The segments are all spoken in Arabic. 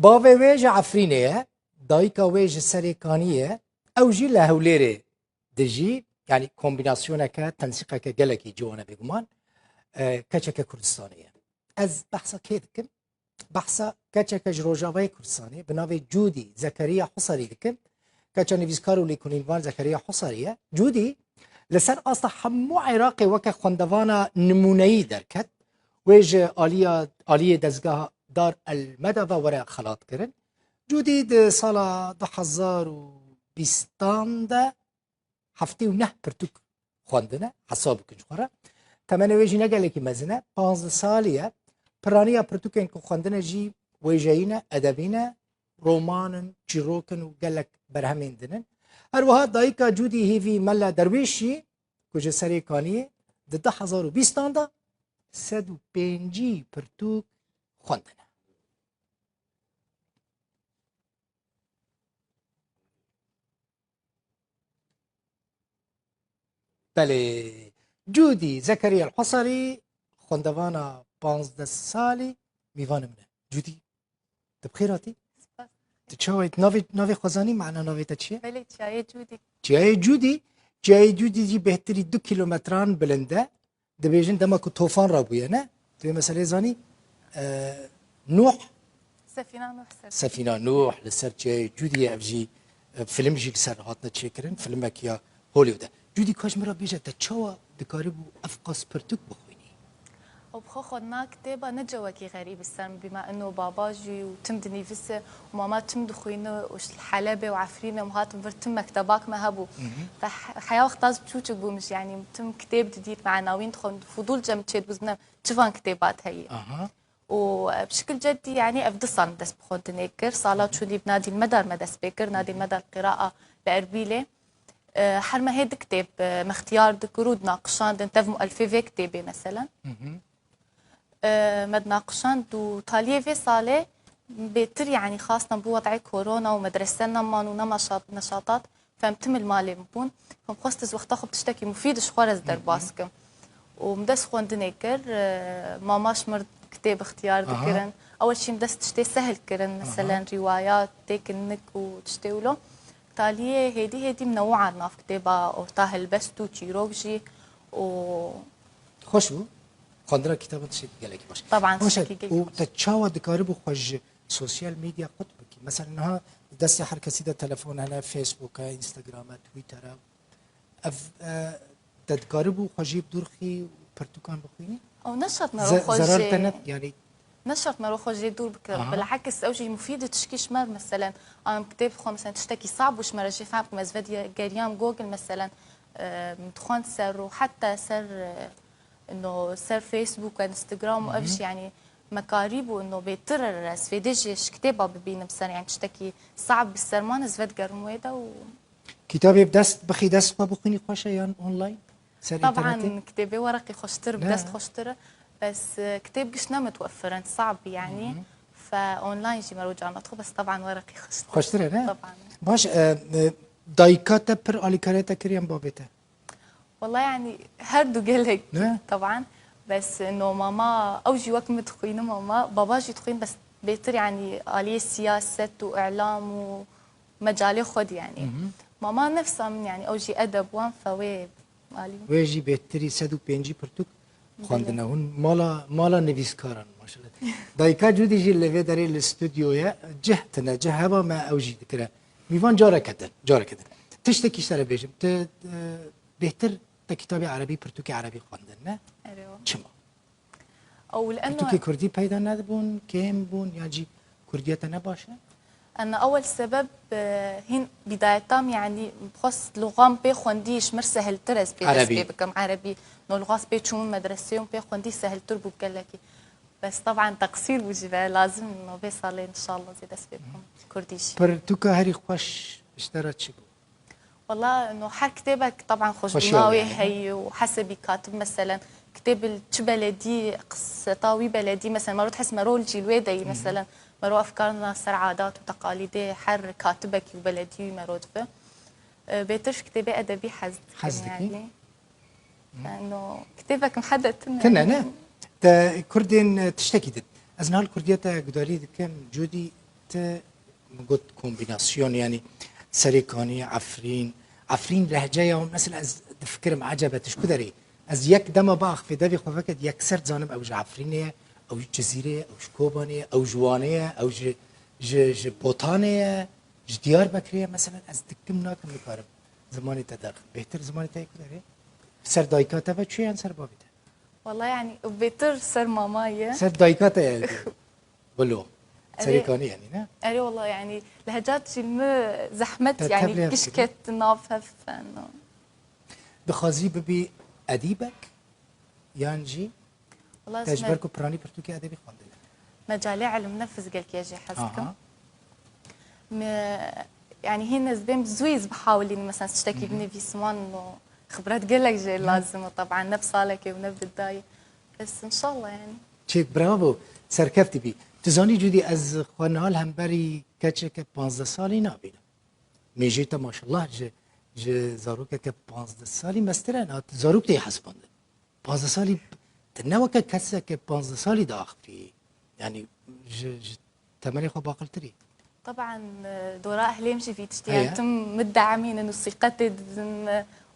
باوی ویج عفرینه دایکا ویج سریکانیه او جی لهوليري دجي يعني كومبيناسيون كا تنسيق كا جلكي جوانا بيغمان كاتشكا كردستانيه از بحثا كيدكم بحثا كاتشكا جروجاوي كردستاني بناوي جودي زكريا حصري دكم كاتشا نيفيسكارو ليكونينوان زكريا حصريه جودي لسر اصلا حمو عراقي وكا خندوانا نموني دركت ويج آلية دزگاه دار المدى ورا خلاط كرن جودي د سالا 2020 ده هفته و نه پرتوک خواندنه حساب کنج خوره تمنه ویجی نگله که مزنه 15 سالیه پرانیا پرتوکن که خواندنه جی ویجاینه ادبینه رومانن چیروکن و گلک برهمین دنن هر وها دایکا جودی هیوی ملا درویشی کجا سری کانیه ده 2020 ده 105 پرتوک خواندنه بله جودی زكريا الحصري خندوانا 15 سالي ميوان منه جودي تبخيراتي تشاويت نافي خزاني معنا نافي تشيه بله جودي جاي جودي دي بهتري 2 كيلومتران بلنده دبيجن دما كو طوفان رابويه نه تو مساله زاني نوح سفينه نوح لسر جاي جودي افجي فيلم جي سر هاتنا تشكرن فيلمك يا هوليوود جودي كاش مرا بيجا تشاوا دكاربو افقاس برتوك بخويني او بخو خدنا كتابة نجواكي غريب السن بما انه باباجي وتمدني فيسه وماما تمد خوينه وش الحلبة وعفرينه وهات تم مكتباك ما هبو فحياة اختاز بتشوتك بومش يعني تم كتاب جديد مع عناوين تخون فضول جم تشيد بزنا تشوفان كتابات هي وبشكل جدي يعني افدصان دس بخون تنيكر صالات شو اللي بنادي المدار مدس بيكر نادي المدار القراءة بأربيلة حرمة هيد كتاب مختيار دكرود ناقشان دنتف مؤلفة في كتابة مثلا مد ناقشان دو تاليه في صالة بيتر يعني خاصة بوضع كورونا ومدرسنا مانونا نشاطات فمتم مالي مبون فمخصص وقت اخو بتشتكي مفيد شخورز درباسكم ومدس خوان دنيكر ماماش مرد كتاب اختيار دكرن اول شي مدس تشتي سهل كرن مثلا روايات تيكنك وتشتيولو تاليه هيدي منوعة ناف كتابة أورتاه البستو تشيروكجي و خوشو خاندرا كتابة تشيد قالك باش طبعا وتتشاوا دكاربو خوش سوشيال ميديا قطبك مثلا انها دستي حركة سيدة تلفون هنا فيسبوك انستغرام تويتر تتقاربو خوشي بدورخي وبرتوكان بخويني او نشط نروح خوش زرارتنا يعني نشرت ما روح جدي دور بالعكس اوجي مفيد تشكيش مر مثلا ام كتاب خو مثلا تشتكي صعب وش مره فهم مزفدي جاريام جوجل مثلا مدخون سر وحتى سر انه سر فيسبوك وانستغرام وابش يعني مكاريبو انه بيضطر سفيديش كتابه ببين مثلا يعني تشتكي صعب بالسرمان زفد جرمويدا و كتابي بدست بخي دست ما بخيني خوشه يعني اونلاين طبعا كتابي ورقي خوشتر بدست خوشتر بس كتاب قشنا متوفرا صعب يعني فاونلاين جي مروج ندخل بس طبعا ورقي خوشتر طبعا باش دايكاتا بر اليكاريتا كريم بابيتا والله يعني هردو قالك طبعا بس انه ماما اوجي وقت متخوين ماما باباجي تخوين بس بيطر يعني آلية سياسة واعلام ومجالي خد يعني ماما نفسها من يعني اوجي ادب وان فوي مالي ويجي بيتري سدو بينجي برتوك خواندنا هون مالا نویسکاران ماشاءالله دایکا جودی جی لوی داری الاستودیو یا جهتنا جهبا ما اوجی دکره میوان جارا کدن تشتکی سر بیجم بهتر تا کتاب عربی پرتوک عربی خواندن نه چما او لانه پرتوک کردی پیدا ندبون کم بون یا جی کردیت نباشه أن أول سبب هن بدايتهم يعني بخص لغام بيخونديش مر سهل ترز عربي بكم عربي نو لغاس بيتشوم مدرسيهم بيخوندي سهل تربو بكلكي بس طبعا تقصير وجبه لازم إنه بيصلي إن شاء الله زي بكم كرديش برتوكا هري خوش اشترت شبو والله إنه حر كتابك طبعا خوش هي وحسبي كاتب مثلا كتاب البلدي قصة طاوي بلدي مثلا مرات تحس مرول جيلويدي مثلا مرو أفكارنا سر عادات وتقاليد حر كاتبك وبلدي مرود به بيترش كتابة أدبي حزدك يعني لأنه كتابك محدد تنا نا تا كردين تشتكي دد أزنها الكردية قداري كم جودي قلت كومبيناسيون يعني سريكاني عفرين لهجه يوم مثلا از فكرم عجبتش كدري از يك دم باخ في دبي خفكت يك سرت زانم او عفرينيه او جزيره او كوبانيه او جوانيه او ج بوتانيه ديار بكريه مثلا از دكم ناكم بكارم زماني تدرخ بهتر زماني تاي كدري سر دايكاتا بچي ان سر بابيته والله يعني بيتر سر مامايا سر دايكاتا يعني بلو سريكاني يعني نه أري والله يعني لهجات جلمة زحمت يعني تبلغ كشكت نافف إنه بخازي ببي اديبك يانجي والله تجبركو براني برتوكي ادبي خواندن مجالي علم نفذ قال يجي حسكم اها يعني هنا زبين بزويز بحاول اني مثلا تشتكي بني في سمان انه خبرات قال لك جاي لازم طبعا نفس صالك ونفس الداي بس ان شاء الله يعني تشيك برافو سركفتي بي تزاني جودي از خوانال هم بري كاتشك 15 سالي نابينا ميجيتا ما شاء الله ج زاروكا ك 15 سالي مسترنا زاروك تي حسبان 15 سالي تنوك كسا ك 15 سالي داخ في يعني ج تمني خو باقل تري طبعا دوراء اهلي يمشي في هي. تشتيان تم مدعمين انه ثقتي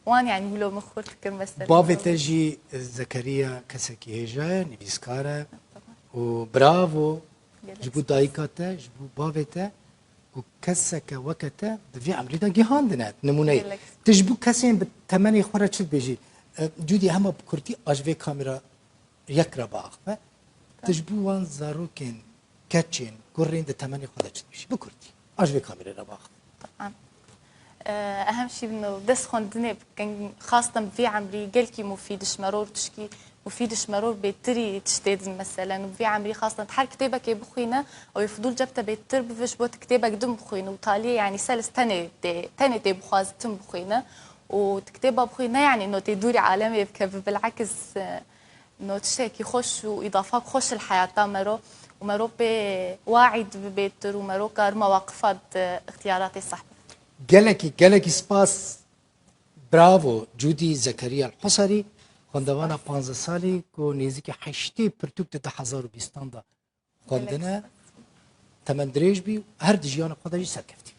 وان يعني لو مخور فكر مثلا بابي تجي زكريا كسكي هجا نبيسكارا وبرافو جبو دايكاتا جبو بابيتا وكسك وكتا دفي عمريدا جهاندنا نمونه تجبو كسين بالتمني خورا شد بيجي جودي هما بكرتي اجفي كاميرا يكرا باخ تجبو وان زاروكين كاتشين قرين ده تمني خورا شد بيجي بكرتي اجفي كاميرا باخ طبعا اهم شيء انه دس خوندني كان خاصه في عمري قالكي مفيد شمرور تشكي مفيد شمرور بيتري تشتيد مثلا وفي عمري خاصه تحر كتابك بخوينا او يفضل جبته بيتر بفش بوت كتابك دم بخوينا وطالي يعني سلس تاني تي بخواز تم بخوينا وتكتبها بخوينا يعني انه تدوري عالمي بالعكس انه تشتكي خوش واضافات خوش الحياه تامرو ومرو واعد ببيتر ومرو كار مواقفات اختياراتي صح جالكي سباس برافو جودي زكريا الحصري خوندوانا 15 سالي كو نيزيكي حشتي برتوك تحضر بيستاندا خوندنا تمن دريج بي هر دجيانا خدا جي سركفتي